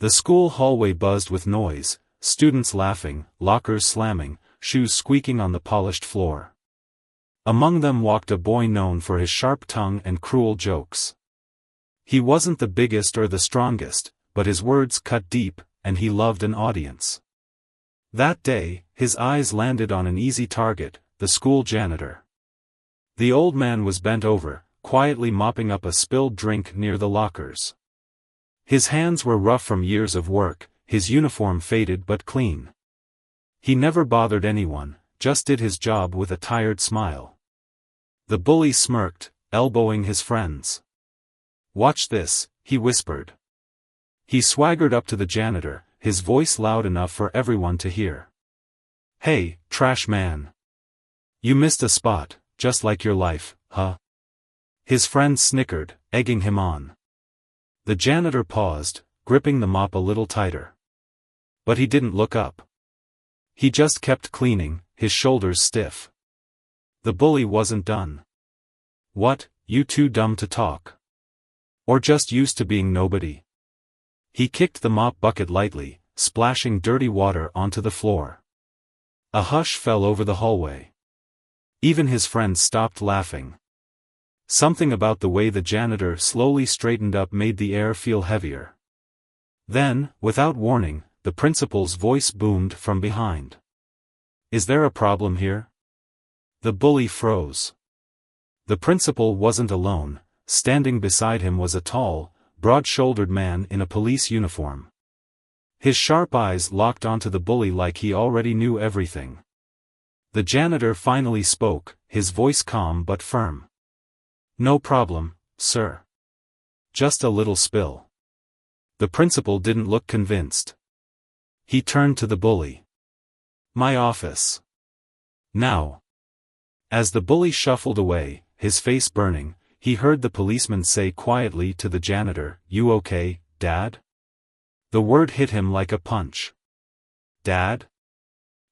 The school hallway buzzed with noise, students laughing, lockers slamming, shoes squeaking on the polished floor. Among them walked a boy known for his sharp tongue and cruel jokes. He wasn't the biggest or the strongest, but his words cut deep, and he loved an audience. That day, his eyes landed on an easy target, the school janitor. The old man was bent over, quietly mopping up a spilled drink near the lockers. His hands were rough from years of work, his uniform faded but clean. He never bothered anyone, just did his job with a tired smile. The bully smirked, elbowing his friends. "Watch this," he whispered. He swaggered up to the janitor, his voice loud enough for everyone to hear. "Hey, trash man. You missed a spot, just like your life, huh?" His friends snickered, egging him on. The janitor paused, gripping the mop a little tighter. But he didn't look up. He just kept cleaning, his shoulders stiff. The bully wasn't done. "What, you too dumb to talk? Or just used to being nobody?" He kicked the mop bucket lightly, splashing dirty water onto the floor. A hush fell over the hallway. Even his friends stopped laughing. Something about the way the janitor slowly straightened up made the air feel heavier. Then, without warning, the principal's voice boomed from behind. "Is there a problem here?" The bully froze. The principal wasn't alone. Standing beside him was a tall, broad-shouldered man in a police uniform. His sharp eyes locked onto the bully like he already knew everything. The janitor finally spoke, his voice calm but firm. "No problem, sir. Just a little spill." The principal didn't look convinced. He turned to the bully. "My office. Now." As the bully shuffled away, his face burning, he heard the policeman say quietly to the janitor, "You okay, Dad?" The word hit him like a punch. "Dad?"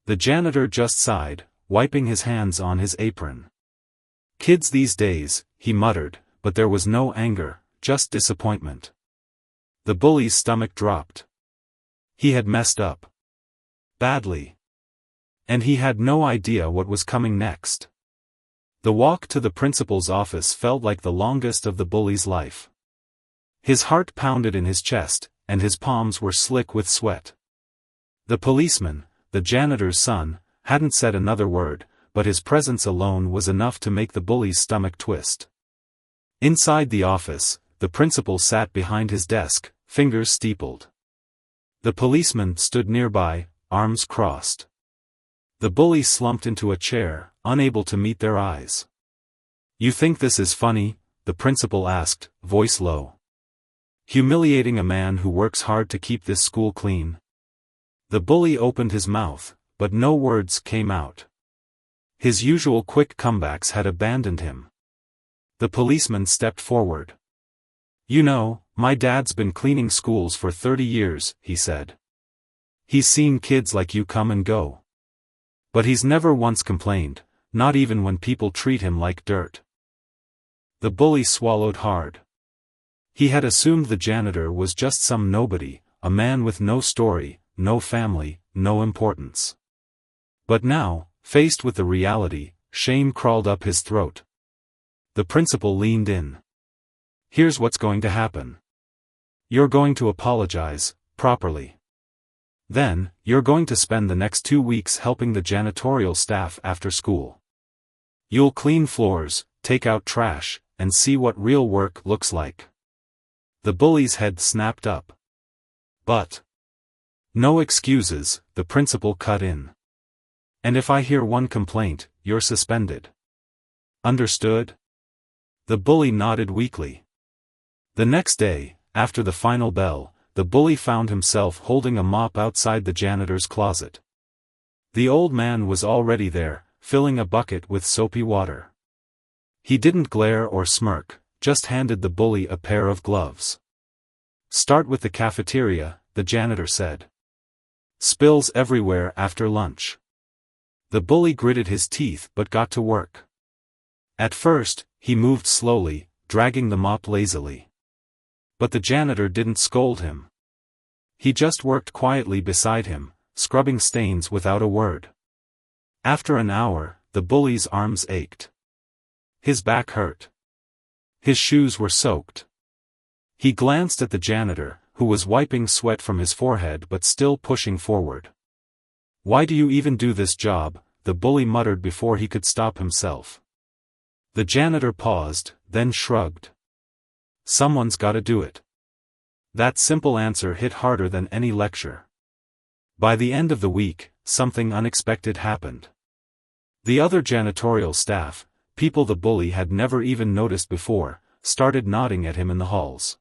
The janitor just sighed, wiping his hands on his apron. "Kids these days," he muttered, but there was no anger, just disappointment. The bully's stomach dropped. He had messed up. Badly. And he had no idea what was coming next. The walk to the principal's office felt like the longest of the bully's life. His heart pounded in his chest, and his palms were slick with sweat. The policeman, the janitor's son, hadn't said another word, but his presence alone was enough to make the bully's stomach twist. Inside the office, the principal sat behind his desk, fingers steepled. The policeman stood nearby, arms crossed. The bully slumped into a chair, unable to meet their eyes. "You think this is funny?" the principal asked, voice low. "Humiliating a man who works hard to keep this school clean?" The bully opened his mouth, but no words came out. His usual quick comebacks had abandoned him. The policeman stepped forward. "You know, my dad's been cleaning schools for 30 years, he said. "He's seen kids like you come and go. But he's never once complained, not even when people treat him like dirt." The bully swallowed hard. He had assumed the janitor was just some nobody, a man with no story, no family, no importance. But now, faced with the reality, shame crawled up his throat. The principal leaned in. "Here's what's going to happen. You're going to apologize, properly. Then, you're going to spend the next 2 weeks helping the janitorial staff after school. You'll clean floors, take out trash, and see what real work looks like." The bully's head snapped up. "But no excuses," the principal cut in. "And if I hear one complaint, you're suspended. Understood?" The bully nodded weakly. The next day, after the final bell, the bully found himself holding a mop outside the janitor's closet. The old man was already there, filling a bucket with soapy water. He didn't glare or smirk, just handed the bully a pair of gloves. "Start with the cafeteria," the janitor said. "Spills everywhere after lunch." The bully gritted his teeth but got to work. At first, he moved slowly, dragging the mop lazily. But the janitor didn't scold him. He just worked quietly beside him, scrubbing stains without a word. After an hour, the bully's arms ached. His back hurt. His shoes were soaked. He glanced at the janitor, who was wiping sweat from his forehead but still pushing forward. "Why do you even do this job?" the bully muttered before he could stop himself. The janitor paused, then shrugged. "Someone's gotta do it." That simple answer hit harder than any lecture. By the end of the week, something unexpected happened. The other janitorial staff, people the bully had never even noticed before, started nodding at him in the halls.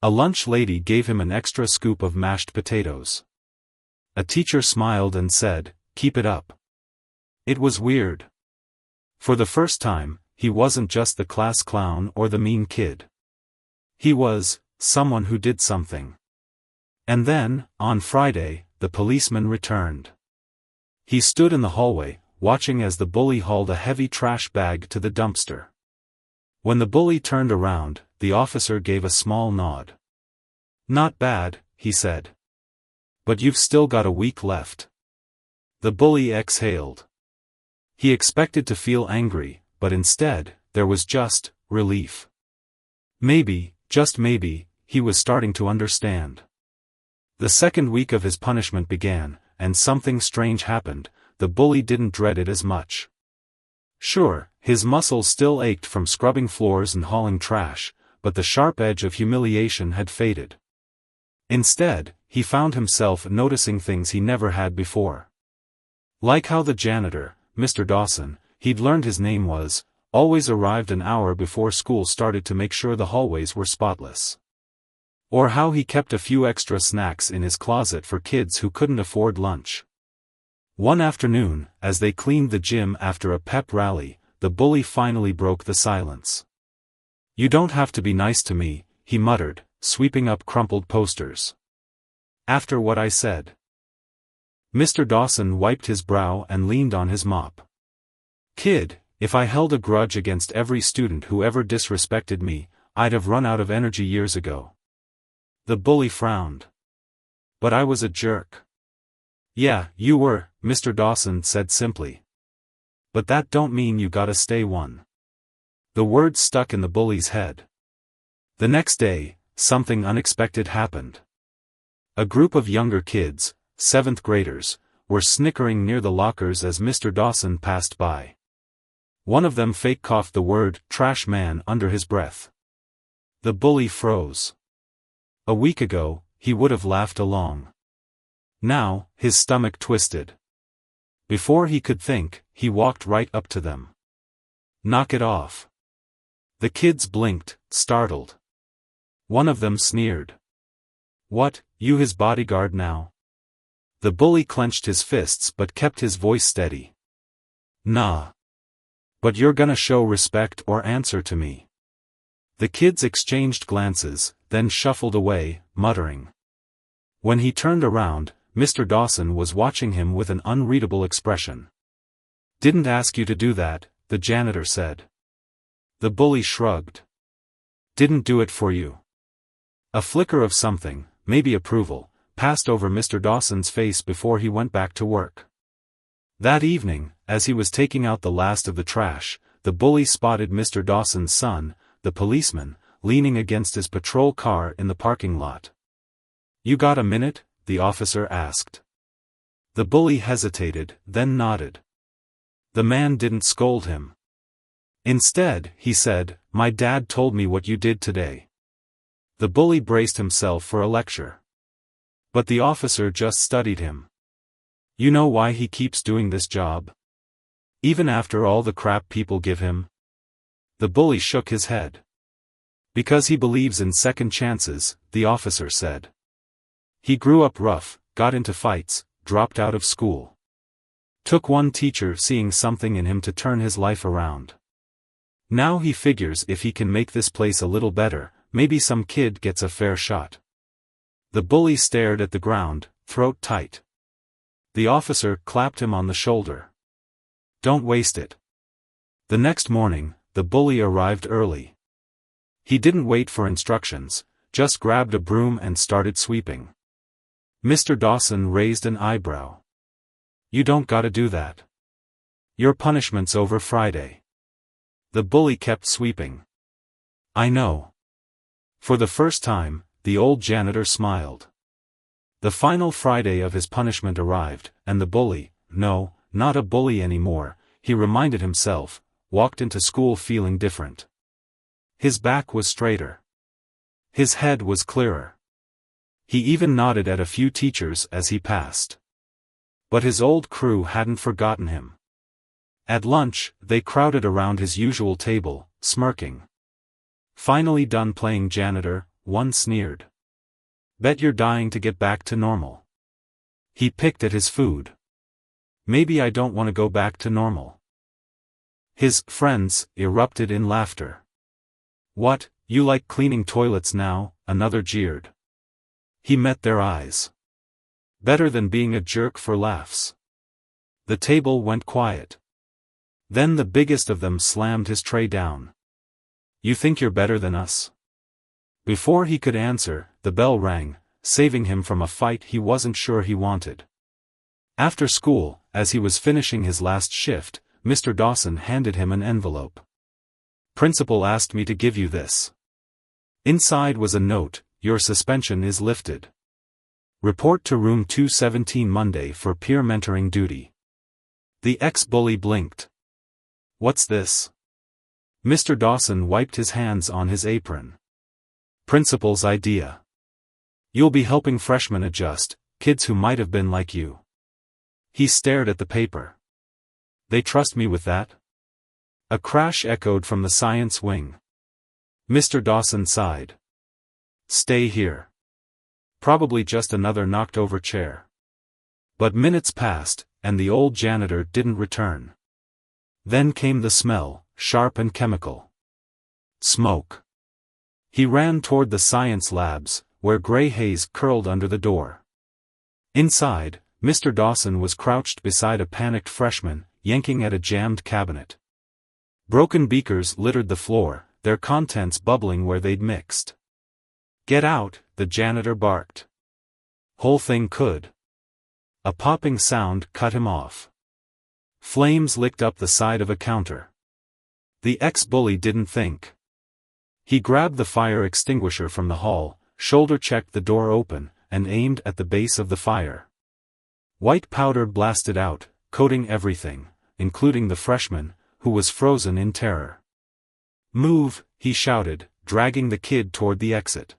A lunch lady gave him an extra scoop of mashed potatoes. A teacher smiled and said, "Keep it up." It was weird. For the first time, he wasn't just the class clown or the mean kid. He was someone who did something. And then, on Friday, the policeman returned. He stood in the hallway, watching as the bully hauled a heavy trash bag to the dumpster. When the bully turned around, the officer gave a small nod. "Not bad," he said. "But you've still got a week left." The bully exhaled. He expected to feel angry, but instead, there was just relief. Maybe, just maybe, he was starting to understand. The second week of his punishment began, and something strange happened. The bully didn't dread it as much. Sure, his muscles still ached from scrubbing floors and hauling trash, but the sharp edge of humiliation had faded. Instead, he found himself noticing things he never had before. Like how the janitor, Mr. Dawson, he'd learned his name was, always arrived an hour before school started to make sure the hallways were spotless. Or how he kept a few extra snacks in his closet for kids who couldn't afford lunch. One afternoon, as they cleaned the gym after a pep rally, the bully finally broke the silence. "You don't have to be nice to me," he muttered, sweeping up crumpled posters. "After what I said." Mr. Dawson wiped his brow and leaned on his mop. "Kid, if I held a grudge against every student who ever disrespected me, I'd have run out of energy years ago." The bully frowned. "But I was a jerk." "Yeah, you were," Mr. Dawson said simply. "But that don't mean you gotta stay one." The words stuck in the bully's head. The next day, something unexpected happened. A group of younger kids, 7th graders, were snickering near the lockers as Mr. Dawson passed by. One of them fake coughed the word "trash man" under his breath. The bully froze. A week ago, he would have laughed along. Now, his stomach twisted. Before he could think, he walked right up to them. "Knock it off." The kids blinked, startled. One of them sneered. "What, you his bodyguard now?" The bully clenched his fists but kept his voice steady. "Nah. But you're gonna show respect or answer to me." The kids exchanged glances, then shuffled away, muttering. When he turned around, Mr. Dawson was watching him with an unreadable expression. "Didn't ask you to do that," the janitor said. The bully shrugged. "Didn't do it for you." A flicker of something, maybe approval, passed over Mr. Dawson's face before he went back to work. That evening, as he was taking out the last of the trash, the bully spotted Mr. Dawson's son, the policeman, leaning against his patrol car in the parking lot. "You got a minute?" the officer asked. The bully hesitated, then nodded. The man didn't scold him. Instead, he said, "My dad told me what you did today." The bully braced himself for a lecture. But the officer just studied him. "You know why he keeps doing this job? Even after all the crap people give him?" The bully shook his head. "Because he believes in second chances," the officer said. "He grew up rough, got into fights, dropped out of school. Took one teacher seeing something in him to turn his life around. Now he figures if he can make this place a little better, maybe some kid gets a fair shot." The bully stared at the ground, throat tight. The officer clapped him on the shoulder. "Don't waste it." The next morning, the bully arrived early. He didn't wait for instructions, just grabbed a broom and started sweeping. Mr. Dawson raised an eyebrow. You don't gotta do that. Your punishment's over Friday. The bully kept sweeping. I know. For the first time, the old janitor smiled. The final Friday of his punishment arrived, and the bully, no, not a bully anymore, he reminded himself, walked into school feeling different. His back was straighter. His head was clearer. He even nodded at a few teachers as he passed. But his old crew hadn't forgotten him. At lunch, they crowded around his usual table, smirking. Finally done playing janitor, one sneered. Bet you're dying to get back to normal. He picked at his food. Maybe I don't want to go back to normal. His friends erupted in laughter. What, you like cleaning toilets now? Another jeered. He met their eyes. Better than being a jerk for laughs. The table went quiet. Then the biggest of them slammed his tray down. You think you're better than us? Before he could answer, the bell rang, saving him from a fight he wasn't sure he wanted. After school, as he was finishing his last shift, Mr. Dawson handed him an envelope. Principal asked me to give you this. Inside was a note, your suspension is lifted. Report to room 217 Monday for peer mentoring duty. The ex-bully blinked. What's this? Mr. Dawson wiped his hands on his apron. Principal's idea. You'll be helping freshmen adjust, kids who might have been like you. He stared at the paper. They trust me with that? A crash echoed from the science wing. Mr. Dawson sighed. Stay here. Probably just another knocked-over chair. But minutes passed, and the old janitor didn't return. Then came the smell, sharp and chemical. Smoke. He ran toward the science labs, where gray haze curled under the door. Inside, Mr. Dawson was crouched beside a panicked freshman, yanking at a jammed cabinet. Broken beakers littered the floor, their contents bubbling where they'd mixed. Get out, the janitor barked. Whole thing could. A popping sound cut him off. Flames licked up the side of a counter. The ex-bully didn't think. He grabbed the fire extinguisher from the hall, shoulder-checked the door open, and aimed at the base of the fire. White powder blasted out, coating everything, including the freshman, who was frozen in terror. Move, he shouted, dragging the kid toward the exit.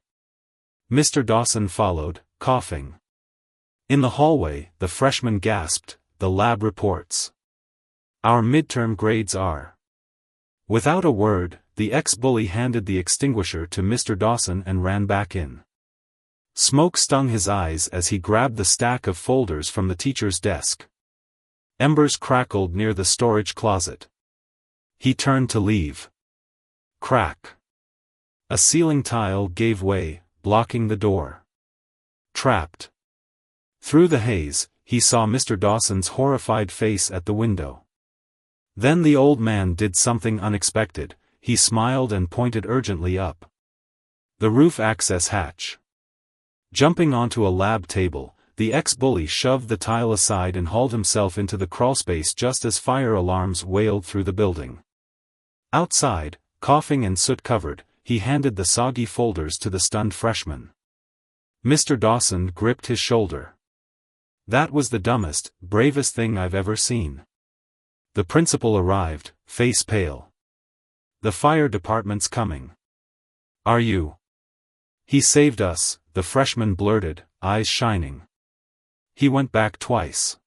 Mr. Dawson followed, coughing. In the hallway, the freshman gasped, the lab reports. Our midterm grades are. Without a word, the ex-bully handed the extinguisher to Mr. Dawson and ran back in. Smoke stung his eyes as he grabbed the stack of folders from the teacher's desk. Embers crackled near the storage closet. He turned to leave. Crack. A ceiling tile gave way, blocking the door. Trapped. Through the haze, he saw Mr. Dawson's horrified face at the window. Then the old man did something unexpected. He smiled and pointed urgently up. The roof access hatch. Jumping onto a lab table, the ex-bully shoved the tile aside and hauled himself into the crawlspace just as fire alarms wailed through the building. Outside, coughing and soot-covered, he handed the soggy folders to the stunned freshman. Mr. Dawson gripped his shoulder. That was the dumbest, bravest thing I've ever seen. The principal arrived, face pale. The fire department's coming. Are you? He saved us, the freshman blurted, eyes shining. He went back twice.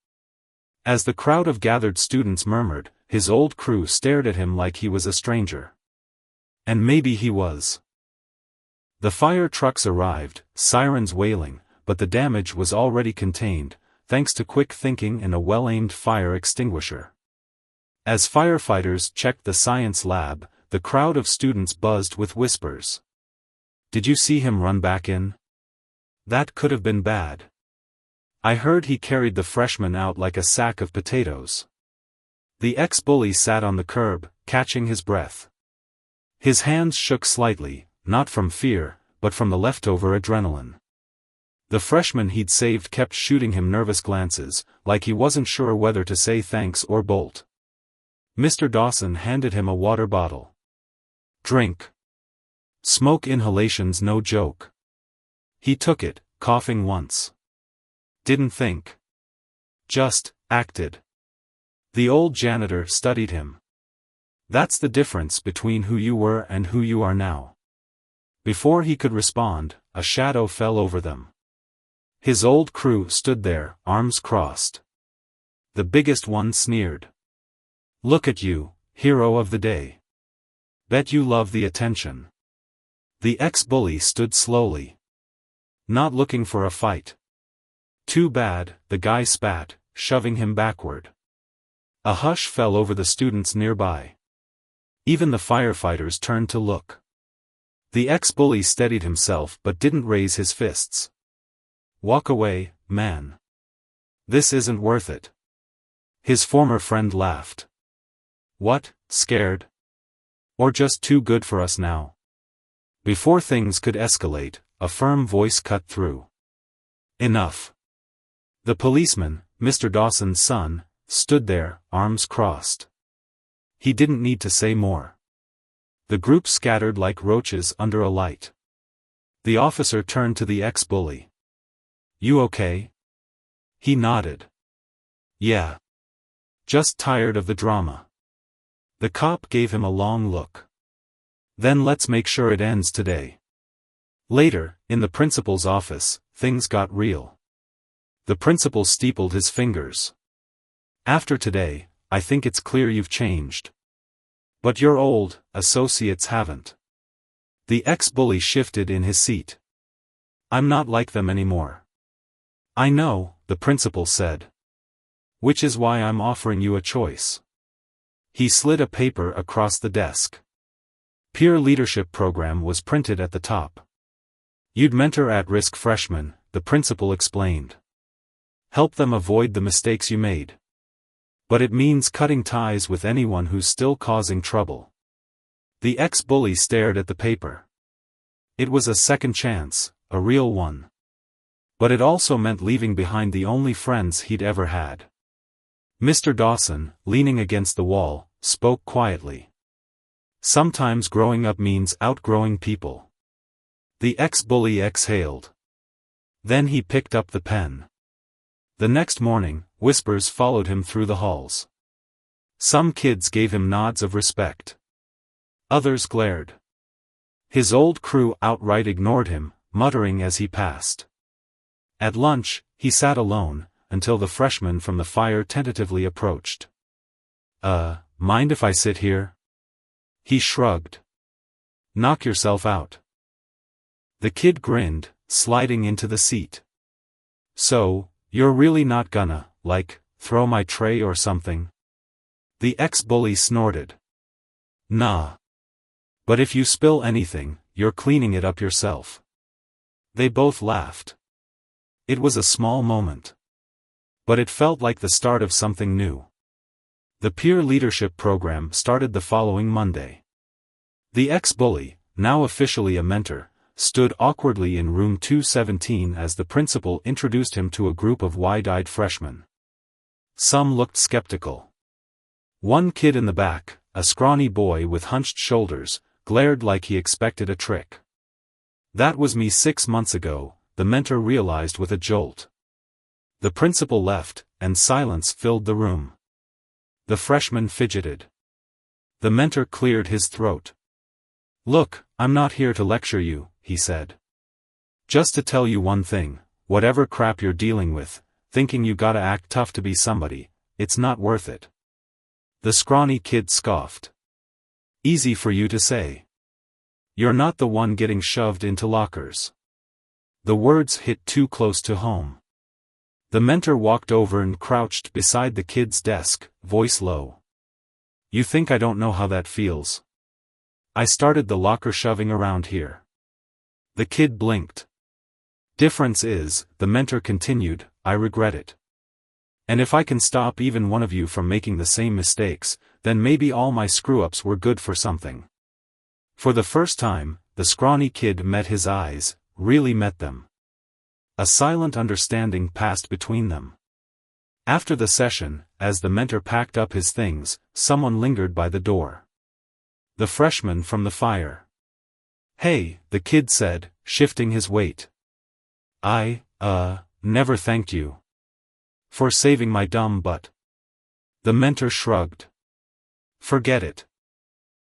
As the crowd of gathered students murmured, his old crew stared at him like he was a stranger. And maybe he was. The fire trucks arrived, sirens wailing, but the damage was already contained, thanks to quick thinking and a well-aimed fire extinguisher. As firefighters checked the science lab, the crowd of students buzzed with whispers. Did you see him run back in? That could have been bad. I heard he carried the freshman out like a sack of potatoes. The ex-bully sat on the curb, catching his breath. His hands shook slightly, not from fear, but from the leftover adrenaline. The freshman he'd saved kept shooting him nervous glances, like he wasn't sure whether to say thanks or bolt. Mr. Dawson handed him a water bottle. "Drink. Smoke inhalation's no joke." He took it, coughing once. Didn't think. Just acted. The old janitor studied him. "That's the difference between who you were and who you are now." Before he could respond, a shadow fell over them. His old crew stood there, arms crossed. The biggest one sneered. "Look at you, hero of the day. Bet you love the attention." The ex-bully stood slowly. "Not looking for a fight." "Too bad," the guy spat, shoving him backward. A hush fell over the students nearby. Even the firefighters turned to look. The ex-bully steadied himself but didn't raise his fists. "Walk away, man. This isn't worth it." His former friend laughed. "What, scared? Or just too good for us now?" Before things could escalate, a firm voice cut through. "Enough." The policeman, Mr. Dawson's son, stood there, arms crossed. He didn't need to say more. The group scattered like roaches under a light. The officer turned to the ex-bully. "You okay?" He nodded. "Yeah. Just tired of the drama." The cop gave him a long look. "Then let's make sure it ends today." Later, in the principal's office, things got real. The principal steepled his fingers. "After today, I think it's clear you've changed. But your old associates haven't." The ex-bully shifted in his seat. "I'm not like them anymore." "I know," the principal said. "Which is why I'm offering you a choice." He slid a paper across the desk. Peer Leadership Program was printed at the top. "You'd mentor at-risk freshmen," the principal explained. "Help them avoid the mistakes you made. But it means cutting ties with anyone who's still causing trouble." The ex-bully stared at the paper. It was a second chance, a real one. But it also meant leaving behind the only friends he'd ever had. Mr. Dawson, leaning against the wall, spoke quietly. "Sometimes growing up means outgrowing people." The ex-bully exhaled. Then he picked up the pen. The next morning, whispers followed him through the halls. Some kids gave him nods of respect. Others glared. His old crew outright ignored him, muttering as he passed. At lunch, he sat alone, until the freshman from the fire tentatively approached. Mind if I sit here?" He shrugged. "Knock yourself out." The kid grinned, sliding into the seat. "So, you're really not gonna, throw my tray or something?" The ex-bully snorted. "Nah. But if you spill anything, you're cleaning it up yourself." They both laughed. It was a small moment. But it felt like the start of something new. The peer leadership program started the following Monday. The ex-bully, now officially a mentor, stood awkwardly in room 217 as the principal introduced him to a group of wide-eyed freshmen. Some looked skeptical. One kid in the back, a scrawny boy with hunched shoulders, glared like he expected a trick. "That was me 6 months ago," the mentor realized with a jolt. The principal left, and silence filled the room. The freshman fidgeted. The mentor cleared his throat. "Look, I'm not here to lecture you," he said. "Just to tell you one thing, whatever crap you're dealing with, thinking you gotta act tough to be somebody, it's not worth it." The scrawny kid scoffed. "Easy for you to say. You're not the one getting shoved into lockers." The words hit too close to home. The mentor walked over and crouched beside the kid's desk, voice low. "You think I don't know how that feels? I started the locker shoving around here." The kid blinked. "Difference is," the mentor continued, "I regret it. And if I can stop even one of you from making the same mistakes, then maybe all my screw-ups were good for something." For the first time, the scrawny kid met his eyes, really met them. A silent understanding passed between them. After the session, as the mentor packed up his things, someone lingered by the door. The freshman from the fire. "Hey," the kid said, shifting his weight. "I, never thanked you for saving my dumb butt." The mentor shrugged. "Forget it."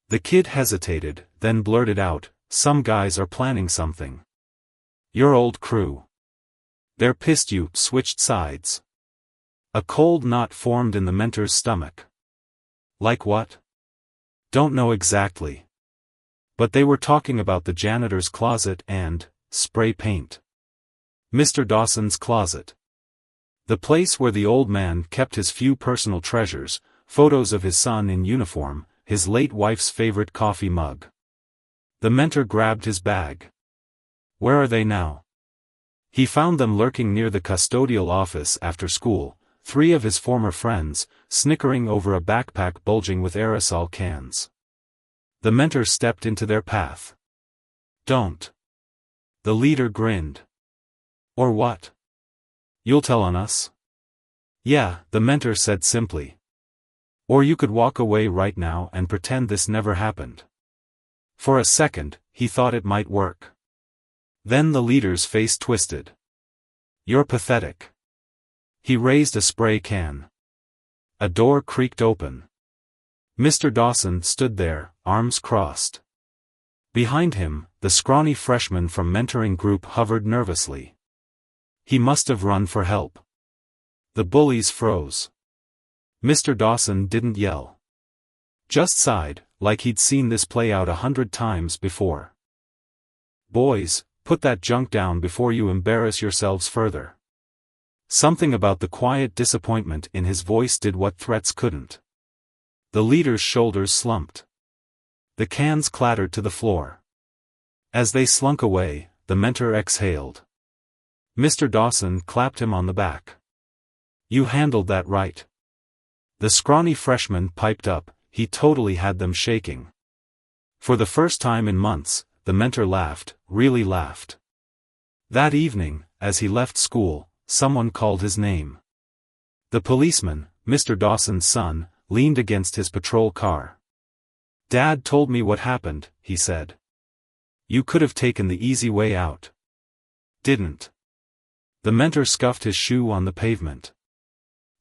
The kid hesitated, then blurted out, "Some guys are planning something. Your old crew. They're pissed you switched sides." A cold knot formed in the mentor's stomach. "Like what?" "Don't know exactly. But they were talking about the janitor's closet and spray paint." Mr. Dawson's closet. The place where the old man kept his few personal treasures, photos of his son in uniform, his late wife's favorite coffee mug. The mentor grabbed his bag. "Where are they now?" He found them lurking near the custodial office after school, 3 of his former friends, snickering over a backpack bulging with aerosol cans. The mentor stepped into their path. "Don't." The leader grinned. "Or what? You'll tell on us?" "Yeah," the mentor said simply. "Or you could walk away right now and pretend this never happened." For a second, he thought it might work. Then the leader's face twisted. "You're pathetic." He raised a spray can. A door creaked open. Mr. Dawson stood there, arms crossed. Behind him, the scrawny freshman from mentoring group hovered nervously. He must have run for help. The bullies froze. Mr. Dawson didn't yell. Just sighed, like he'd seen this play out 100 times before. "Boys, put that junk down before you embarrass yourselves further." Something about the quiet disappointment in his voice did what threats couldn't. The leader's shoulders slumped. The cans clattered to the floor. As they slunk away, the mentor exhaled. Mr. Dawson clapped him on the back. "You handled that right." The scrawny freshman piped up, he totally had them shaking. For the first time in months, the mentor laughed, really laughed. That evening, as he left school, someone called his name. The policeman, Mr. Dawson's son, leaned against his patrol car. "Dad told me what happened," he said. "You could have taken the easy way out." "Didn't." The mentor scuffed his shoe on the pavement.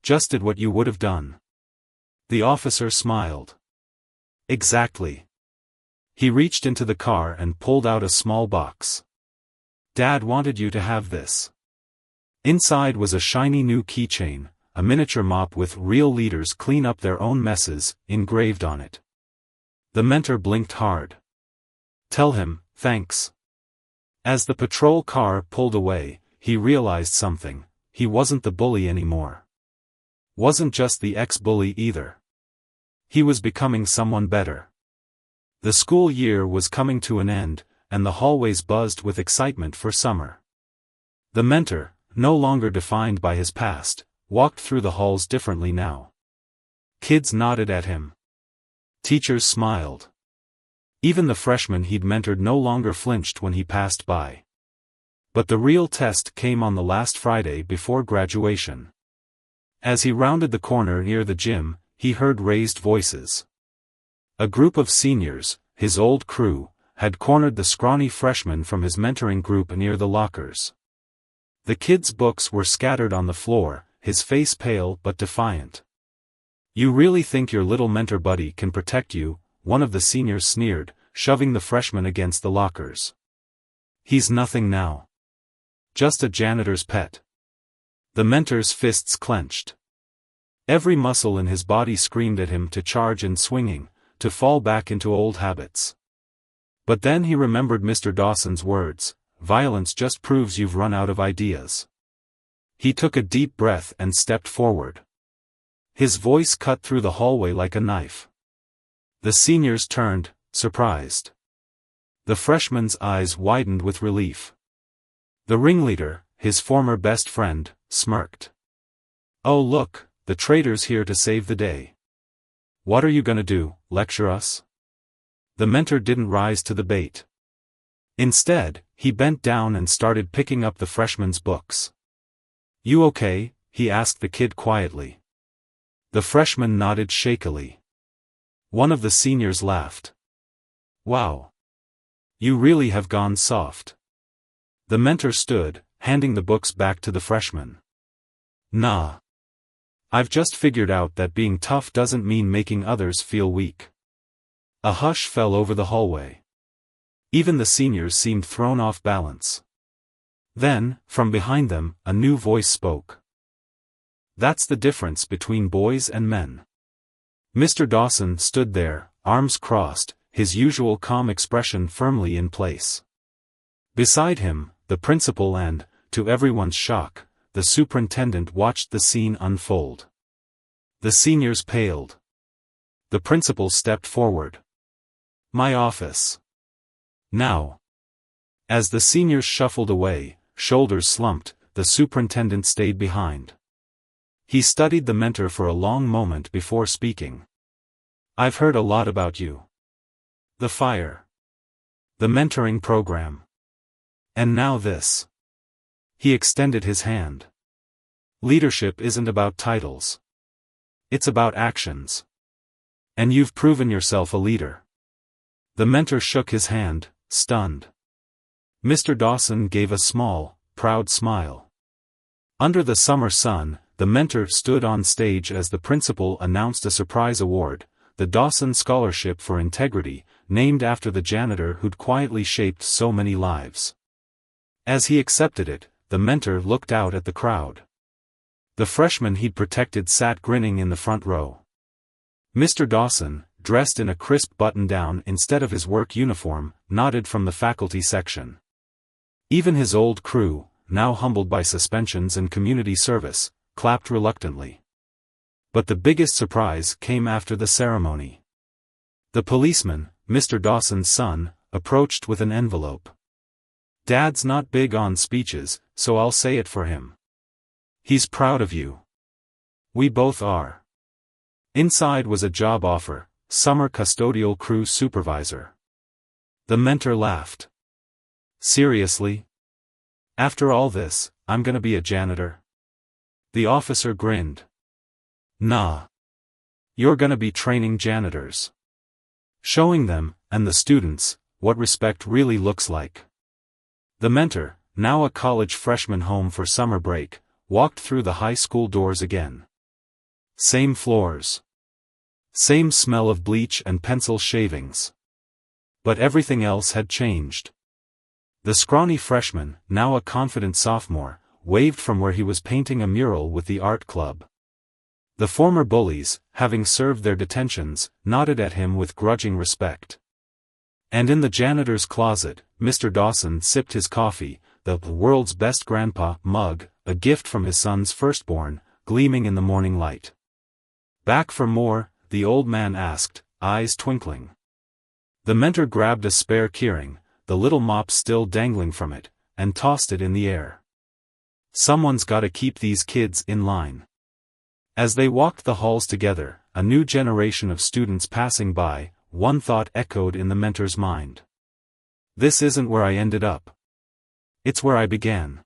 "Just did what you would have done." The officer smiled. "Exactly." He reached into the car and pulled out a small box. "Dad wanted you to have this." Inside was a shiny new keychain, a miniature mop with "Real leaders clean up their own messes" engraved on it. The mentor blinked hard. "Tell him, thanks." As the patrol car pulled away, he realized something: he wasn't the bully anymore. Wasn't just the ex-bully either. He was becoming someone better. The school year was coming to an end, and the hallways buzzed with excitement for summer. The mentor, no longer defined by his past, walked through the halls differently now. Kids nodded at him. Teachers smiled. Even the freshmen he'd mentored no longer flinched when he passed by. But the real test came on the last Friday before graduation. As he rounded the corner near the gym, he heard raised voices. A group of seniors, his old crew, had cornered the scrawny freshman from his mentoring group near the lockers. The kid's books were scattered on the floor, his face pale but defiant. "You really think your little mentor buddy can protect you?" one of the seniors sneered, shoving the freshman against the lockers. "He's nothing now. Just a janitor's pet." The mentor's fists clenched. Every muscle in his body screamed at him to charge and swinging, to fall back into old habits. But then he remembered Mr. Dawson's words: "Violence just proves you've run out of ideas." He took a deep breath and stepped forward. His voice cut through the hallway like a knife. The seniors turned, surprised. The freshman's eyes widened with relief. The ringleader, his former best friend, smirked. "Oh look, the traitor's here to save the day. What are you gonna do, lecture us?" The mentor didn't rise to the bait. Instead, he bent down and started picking up the freshman's books. "You okay?" he asked the kid quietly. The freshman nodded shakily. One of the seniors laughed. "Wow. You really have gone soft." The mentor stood, handing the books back to the freshman. "Nah. I've just figured out that being tough doesn't mean making others feel weak." A hush fell over the hallway. Even the seniors seemed thrown off balance. Then, from behind them, a new voice spoke. "That's the difference between boys and men." Mr. Dawson stood there, arms crossed, his usual calm expression firmly in place. Beside him, the principal and, to everyone's shock, the superintendent watched the scene unfold. The seniors paled. The principal stepped forward. "My office. Now." As the seniors shuffled away, shoulders slumped, the superintendent stayed behind. He studied the mentor for a long moment before speaking. "I've heard a lot about you. The fire. The mentoring program. And now this." He extended his hand. "Leadership isn't about titles. It's about actions. And you've proven yourself a leader." The mentor shook his hand, stunned. Mr. Dawson gave a small, proud smile. Under the summer sun, the mentor stood on stage as the principal announced a surprise award, the Dawson Scholarship for Integrity, named after the janitor who'd quietly shaped so many lives. As he accepted it, the mentor looked out at the crowd. The freshman he'd protected sat grinning in the front row. Mr. Dawson, dressed in a crisp button-down instead of his work uniform, nodded from the faculty section. Even his old crew, now humbled by suspensions and community service, clapped reluctantly. But the biggest surprise came after the ceremony. The policeman, Mr. Dawson's son, approached with an envelope. "Dad's not big on speeches, so I'll say it for him. He's proud of you. We both are." Inside was a job offer, summer custodial crew supervisor. The mentor laughed. "Seriously? After all this, I'm gonna be a janitor?" The officer grinned. "Nah. You're gonna be training janitors. Showing them, and the students, what respect really looks like." The mentor, now a college freshman home for summer break, walked through the high school doors again. Same floors. Same smell of bleach and pencil shavings. But everything else had changed. The scrawny freshman, now a confident sophomore, waved from where he was painting a mural with the art club. The former bullies, having served their detentions, nodded at him with grudging respect. And in the janitor's closet, Mr. Dawson sipped his coffee, the world's best grandpa mug, a gift from his son's firstborn, gleaming in the morning light. "Back for more?" the old man asked, eyes twinkling. The mentor grabbed a spare keyring, the little mop still dangling from it, and tossed it in the air. "Someone's gotta keep these kids in line." As they walked the halls together, a new generation of students passing by, one thought echoed in the mentor's mind. "This isn't where I ended up. It's where I began."